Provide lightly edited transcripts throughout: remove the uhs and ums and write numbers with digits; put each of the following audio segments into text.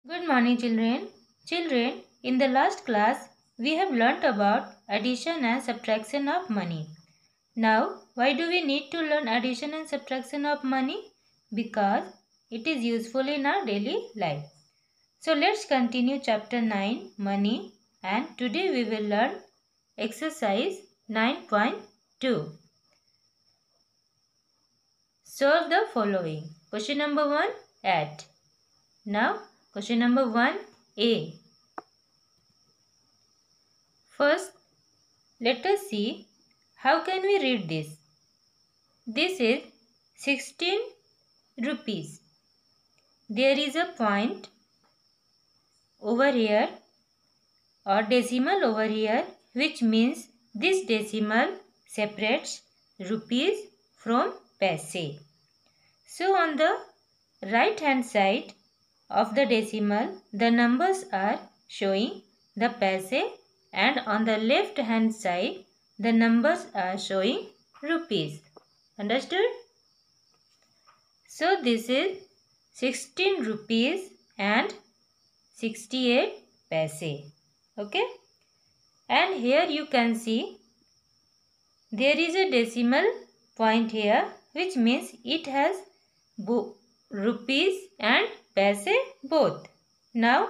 Good morning, children. Children, in the last class, we have learnt about addition and subtraction of money. Now, why do we need to learn addition and subtraction of money? Because it is useful in our daily life. So, let's continue chapter 9, money, and today we will learn exercise 9.2. Solve the following. Question number 1, add. Now, question number 1a. First, let us see how can we read this. This is 16 rupees. There is a point over here or decimal over here, which means this decimal separates rupees from paise. So on the right hand side of the decimal, the numbers are showing the paise, and on the left hand side the numbers are showing rupees. Understood? So this is 16 rupees and 68 paise. Okay? And here you can see there is a decimal point here, which means it has rupees and paise both. Now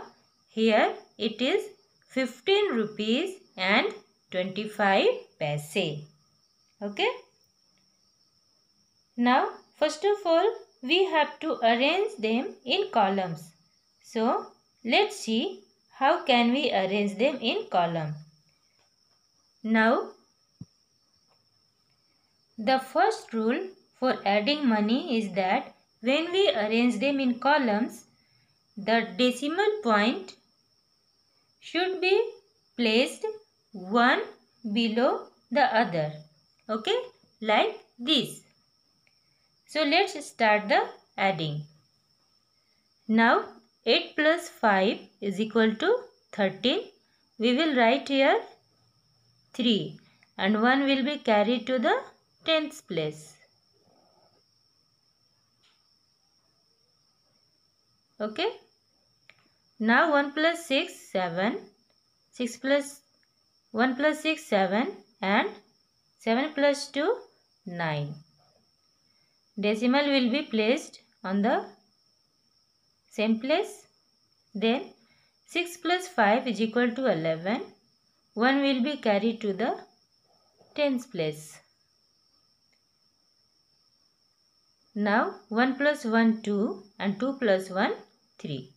here it is 15 rupees and 25 paise. Okay? Now first of all we have to arrange them in columns. So let's see how can we arrange them in column. Now the first rule for adding money is that when we arrange them in columns, the decimal point should be placed one below the other. Okay, like this. So let's start the adding. Now 8 plus 5 is equal to 13. We will write here 3 and 1 will be carried to the tens place. Okay. Now 1 plus 6, 7. 6 plus 1 plus 6, 7, and 7 plus 2, 9. Decimal will be placed on the same place. Then 6 plus 5 is equal to 11. 1 will be carried to the tens place. Now 1 plus 1, 2, and 2 plus 1, 3.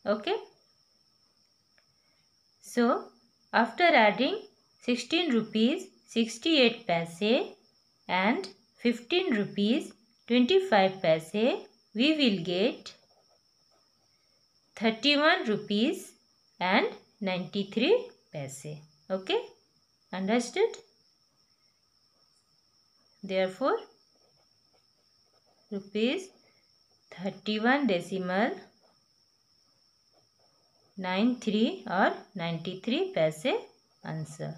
Okay. So after adding 16 rupees 68 paise and 15 rupees 25 paise, we will get 31 rupees and 93 paise. Okay, understood? Therefore rupees 31 decimal 93 or 93 paise answer.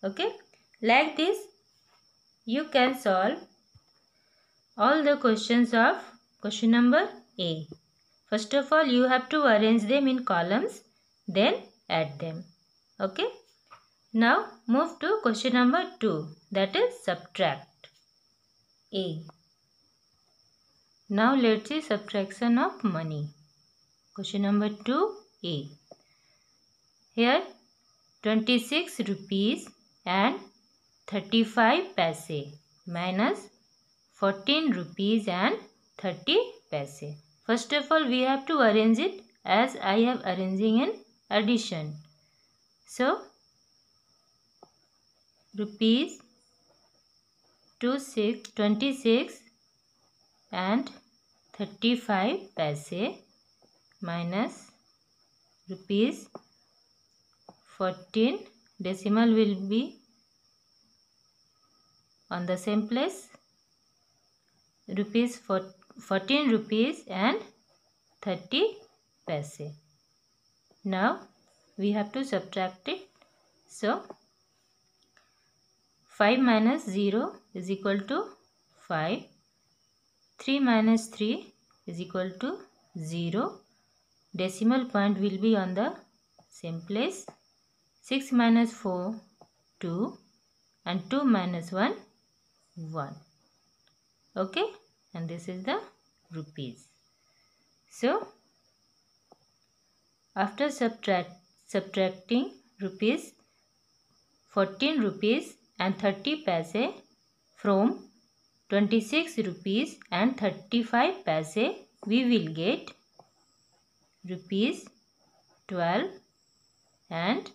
Okay, like this you can solve all the questions of question number A. First of all you have to arrange them in columns, then add them. Okay, now move to question number 2, that is subtract A. Now let's see subtraction of money. Question number 2a. Here 26 rupees and 35 paise minus 14 rupees and 30 paise. First of all we have to arrange it as I have arranging in addition. So rupees 26 and 35 paise minus rupees 14, decimal will be on the same place, rupees 14 rupees and 30 paise. Now we have to subtract it. So 5 minus 0 is equal to 5. 3 minus 3 is equal to 0. Decimal point will be on the same place. 6 minus 4, 2. And 2 minus 1, 1. Okay. And this is the rupees. So, after subtracting rupees 14 rupees and 30 paise from 26 rupees and 35 paise, we will get rupees 12 and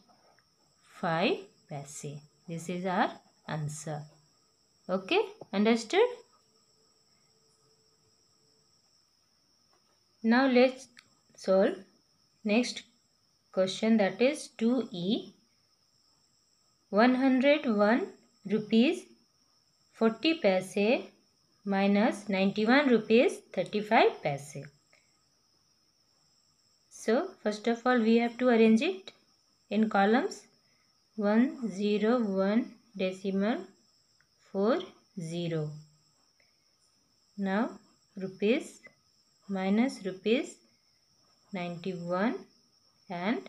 5 paise. This is our answer. Okay, understood? Now let's solve next question, that is 2E. 101 rupees 40 paise minus 91 rupees 35 paise. So first of all we have to arrange it in columns. 101 decimal 40. Now rupees minus rupees 91 and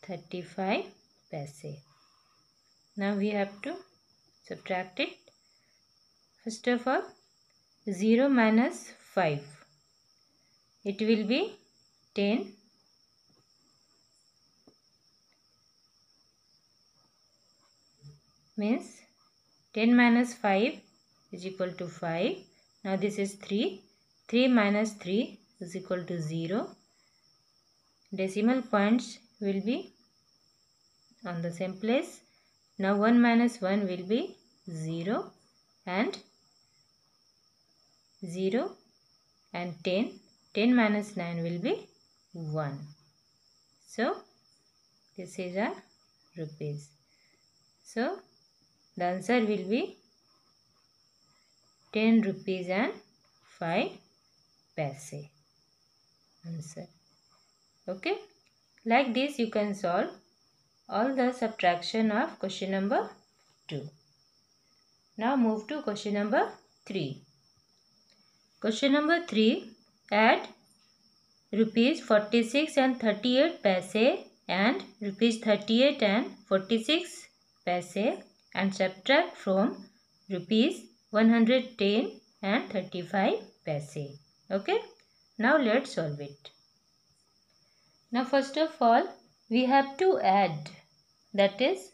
35 paise. Now we have to subtract it. First of all, 0 minus 5. It will be 10. Means 10 minus 5 is equal to 5. Now this is 3. 3 minus 3 is equal to 0. Decimal points will be on the same place. Now 1 minus 1 will be 0 and 0 and 10. 10 minus 9 will be 1. So this is our rupees. So the answer will be 10 rupees and 5 paise. Answer. Okay. Like this you can solve all the subtraction of question number 2. Now move to question number 3. Question number 3. Add rupees 46 and 38 paise and rupees 38 and 46 paise and subtract from rupees 110 and 35 paise. Okay. Now let's solve it. Now first of all we have to add, that is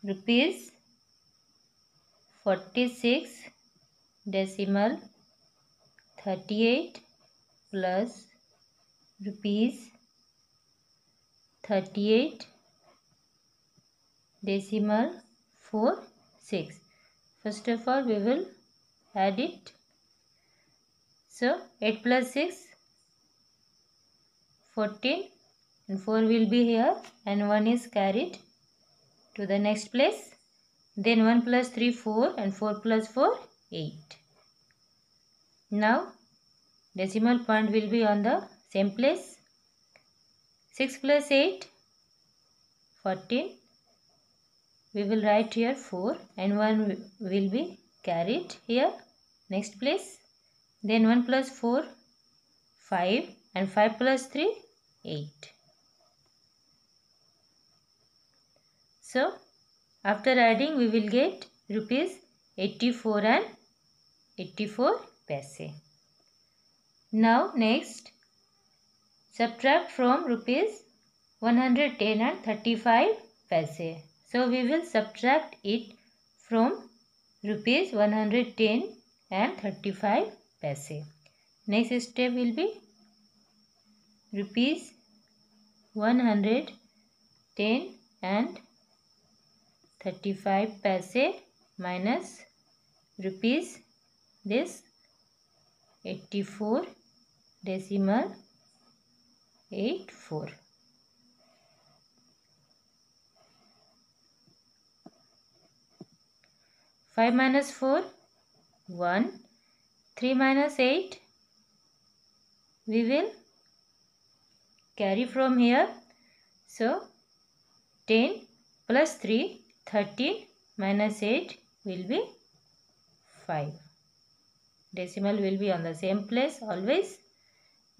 rupees 46 decimal 38 plus rupees 38 decimal 46. First of all we will add it. So 8 plus 6 14 and 4 will be here and 1 is carried to the next place. Then 1 plus 3 4 and 4 plus 4 8. Now decimal point will be on the same place. 6 plus 8 14. We will write here 4 and 1 will be carried here next place. Then 1 plus 4 5 and 5 plus 3 8. So after adding we will get rupees 84 and 84 paise. Now next subtract from rupees 110 and 35 paise. So we will subtract it from rupees 110 and 35 paise. Next step will be rupees 110 and 35 paise minus rupees this 84 decimal 84. Five minus 4 1. 3 minus 8 we will carry from here. So 10 plus 3 13 minus 8 will be 5. Decimal will be on the same place always.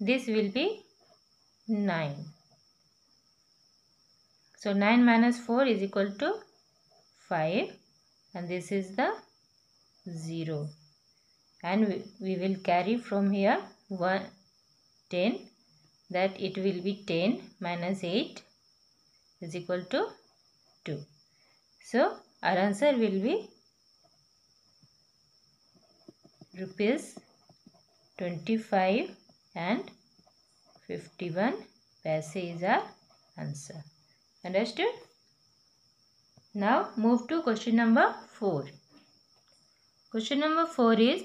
this will be 9. So 9 minus 4 is equal to 5, and this is the 0. And we will carry from here 10, that it will be 10 minus 8 is equal to 2. So our answer will be rupees 25 and 51 paise is our answer. Understood? Now move to question number 4. Question number 4 is,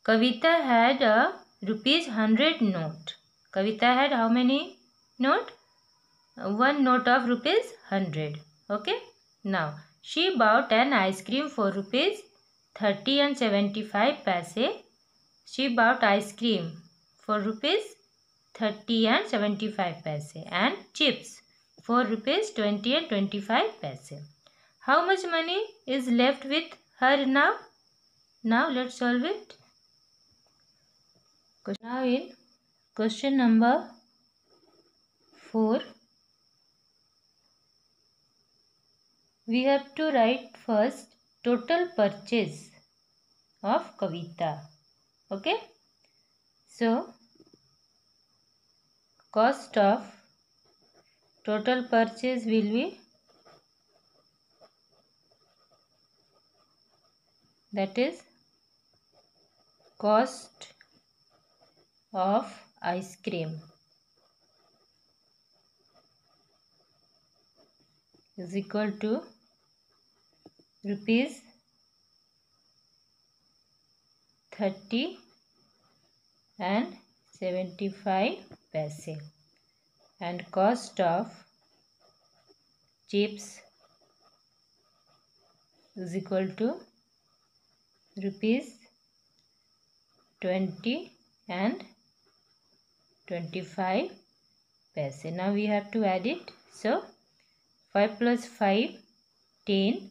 Kavita had a ₹100 note. Kavita had how many note? One note of ₹100. Okay. Now she bought an ice cream for ₹30 and 75 paise. She bought ice cream for ₹30 and 75 paise and chips for ₹20 and 25 paise. How much money is left with her now? Now let's solve it. Now in question number 4, we have to write first total purchase of Kavita. Okay. So cost of total purchase will be, that is cost of ice cream is equal to ₹30 and 75 paise, and cost of chips is equal to ₹20 and 25 paise. Now we have to add it. So 5 plus 5, 10.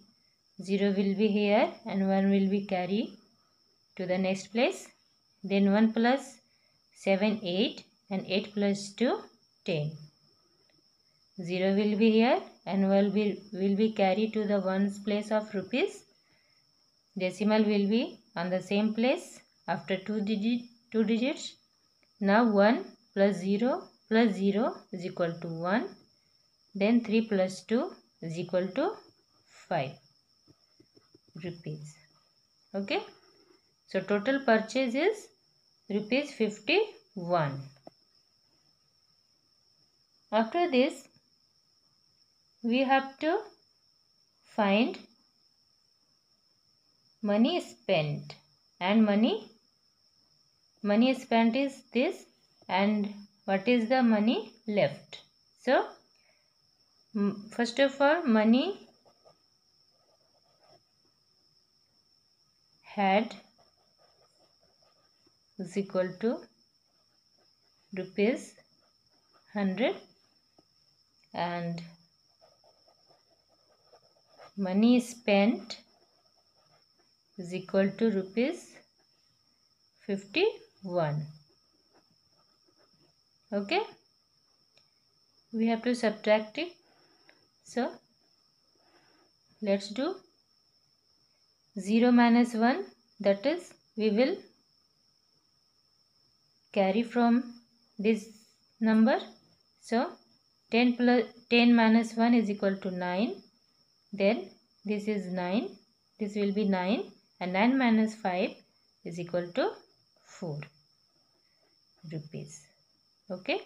0 will be here and 1 will be carried to the next place. Then 1 plus 7, 8, and 8 plus 2, 10. 0 will be here and will be carried to the ones place of rupees. Decimal will be on the same place after two digits. Now 1 plus 0 is equal to 1. Then 3 plus 2 is equal to 5 rupees. Okay. So total purchase is ₹51. After this, we have to find money spent, and money spent is this, and what is the money left. So first of all, money had is equal to ₹100, and money spent is equal to ₹51. Okay. We have to subtract it. So let's do 0 minus 1, that is we will carry from this number. So 10 minus 1 is equal to 9. Then this is 9. This will be 9, and 9 minus 5 is equal to 4 rupees. Okay.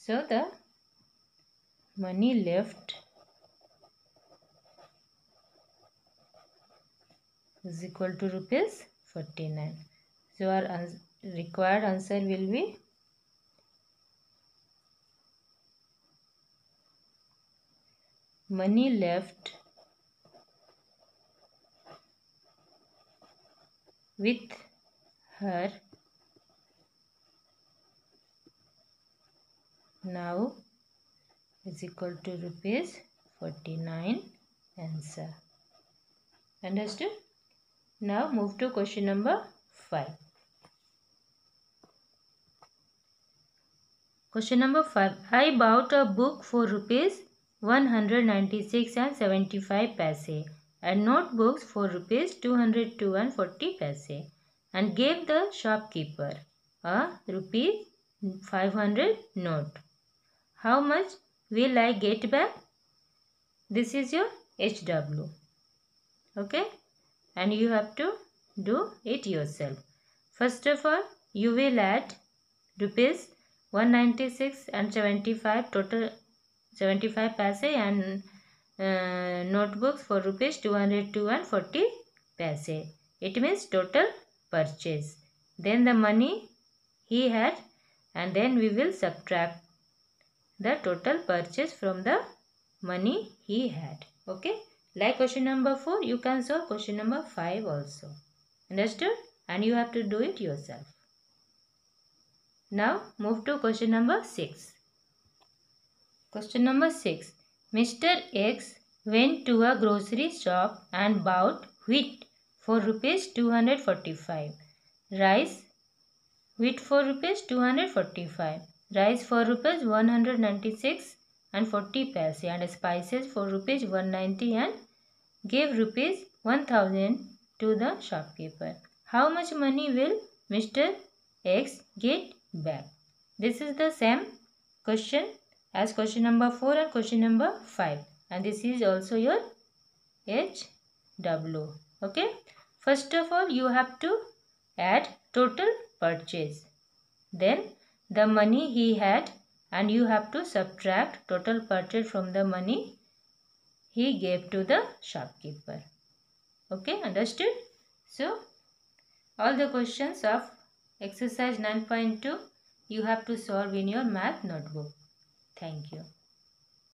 So the money left is equal to ₹49. So our required answer will be money left with her now is equal to ₹49 answer. Understood? Now move to question number 5. Question number 5. I bought a book for rupees 196 and 75 paise and notebooks for rupees 202 and 40 paise and gave the shopkeeper a rupees 500 note. How much will I get back? This is your HW. Okay? And you have to do it yourself. First of all, you will add rupees 196 and 75 total 75 paise and notebooks for rupees 202 and 40 paise. It means total purchase. Then the money he had, and then we will subtract the total purchase from the money he had. Okay. Like question number 4, you can solve question number 5 also. Understood? And you have to do it yourself. Now move to question number 6. Question number 6. Mr. X went to a grocery shop and bought wheat for rupees 245, wheat for rupees 245, rice for rupees 196 and 40 paise and spices for rupees 190 and gave rupees 1000 to the shopkeeper. How much money will Mr. X get back? This is the same question as question number 4 and question number 5, and this is also your HW. Okay. First of all, you have to add total purchase, then the money he had, and you have to subtract total purchase from the money he gave to the shopkeeper. Okay, understood? So, all the questions of exercise 9.2 you have to solve in your math notebook. Thank you.